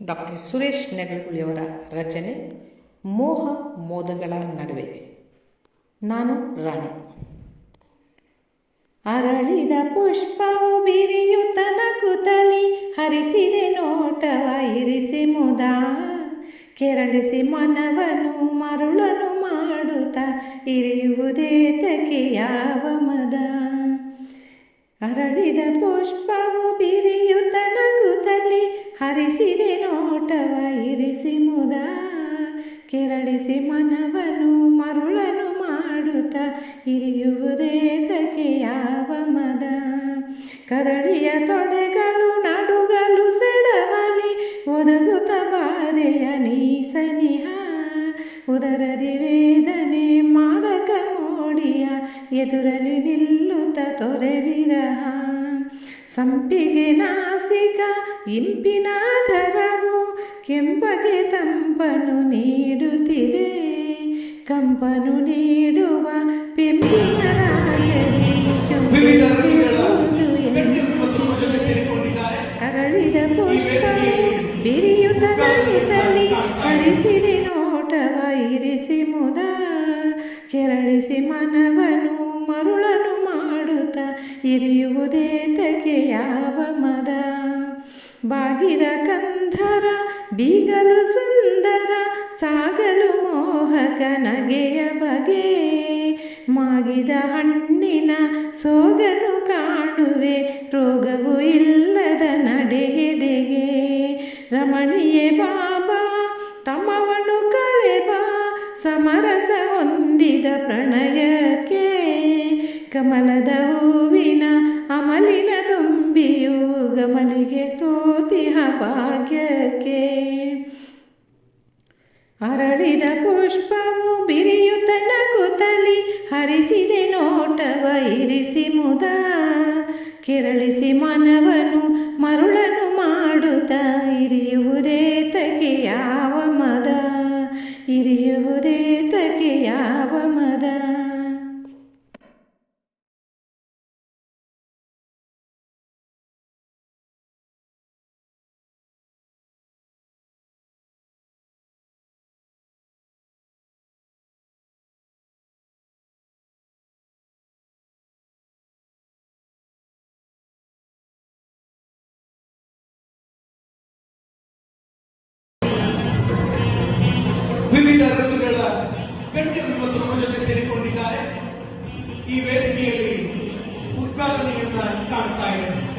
Doctor Suresh ನೆಗಳಗುಳಿಯವರ ರಚನೆ ಮೋಹ ಮೋದಗಳ ನಡುವೆ. ನಾನು ರಾಣಿ. ಅರಳಿದ ಪುಷ್ಪವು ಬಿರಿಯುತ್ತ ನಗುತ್ತಲಿ ಹರಿಸಿದೆ ನೋಟವ ಇರಿಸಿ ಮುದ ಕೆರಳಿಸಿ ಮನವನು ಮರುಳನು ಮಾಡುತ್ತ ಇರಿಯುವುದೇತಕ್ಕೆ ಯಾವ ಮದ. ಅರಳಿದ ಪುಷ್ಪವು ಬಿರಿಯುತ್ತ ನಗುತ್ತಲಿ ಹರಿಸಿದೆ ನೋಟವ ಇರಿಸಿ ಮುದ ಕೆರಳಿಸಿ ಮನವನು ಮರುಳನು ಮಾಡುತ್ತ ಇರಿಯುವುದೇತಕ್ಕೆ ಯಾವ ಮದ. ಕದಳಿಯ ತೊಡೆಗಳು ನಡುಗಲು ಸೆಡವಲಿ ಒದಗುತ್ತ ಬಾರೆಯ ನೀ ಸನಿಹ ಉದರದಿ ವೇದನೆ ಮಾದಕ ಮೋಡಿಯ ಎದುರಲಿ ನಿಲ್ಲುತ್ತ ತೊರೆ ವಿರಹ. ಸಂಪಿಗೆ ನಾಸಿಕ ಇಂಪಿನ ದರವು ಕೆಂಪಗೆ ತಂಪನು ನೀಡುತ್ತಿದೆ ಕಂಪನು ನೀಡುವ ಪೆಂಪಿನ ರಾಗದಿ ಚುಂಬಿರುವುದು ಅರಳಿದ ಪುಷ್ಪ ಬಿರಿಯುತ್ತ ನಗುತ್ತಲಿ ಹರಿಸಿದೆ ನೋಟವ ಇರಿಸಿ ಮುದ ಕೆರಳಿಸಿ ಮನವನು ಮರುಳನು ಮಾಡುತ್ತ ಇರಿಯುವುದೇತಕ್ಕೆ ಯಾವ ಮದ. ಬಾಗಿದ ಕಂಧರ ಬೀಗಲು ಸುಂದರ ಸಾಗಲು ಮೋಹಕ ನಗೆಯ ಬಗೆ ಮಾಗಿದ ಹಣ್ಣಿನ ಸೋಗನು ಕಾಣುವೆ ರೋಗವು ಇಲ್ಲದ ನಡೆಗೆಡೆಗೆ. ರಮಣಿಯೇ ಬಾಬಾ ತಮವನು ಕಳೆಬ ಸಮರಸ ಹೊಂದಿದ ಪ್ರಣಯಕ್ಕೆ ಕಮಲದ ಹೂವಿನ ಅಮಲಿನ ತುಂಬಿಯು ಗಮಲಿಗೆ ತೋತಿಹ ಭಾಗ್ಯಕ್ಕೆ. ಅರಳಿದ ಪುಷ್ಪವು ಬಿರಿಯುತ್ತ ನಗುತ್ತಲಿ ಹರಿಸಿದೆ ನೋಟವ ಇರಿಸಿ ಮುದ ಕೆರಳಿಸಿ ಮನವನು ಮರುಳನು ಮಾಡುತ್ತ ಇರಿಯುವುದೇತಕ್ಕೆ ಯಾವ ಮದ ಇರಿಯುವುದೇತಕ್ಕೆ ಯಾವ ಮದ. ವಿವಿಧ ಋತುಗಳ ಗಣ್ಯರು ಇವತ್ತು ನಮ್ಮ ಜೊತೆ ಸೇರಿಕೊಂಡಿದ್ದಾರೆ. ಈ ವೇದಿಕೆಯಲ್ಲಿ ಉದ್ಘಾಟನೆಯನ್ನ ಕಾಣ್ತಾ ಇದ್ದಾರೆ.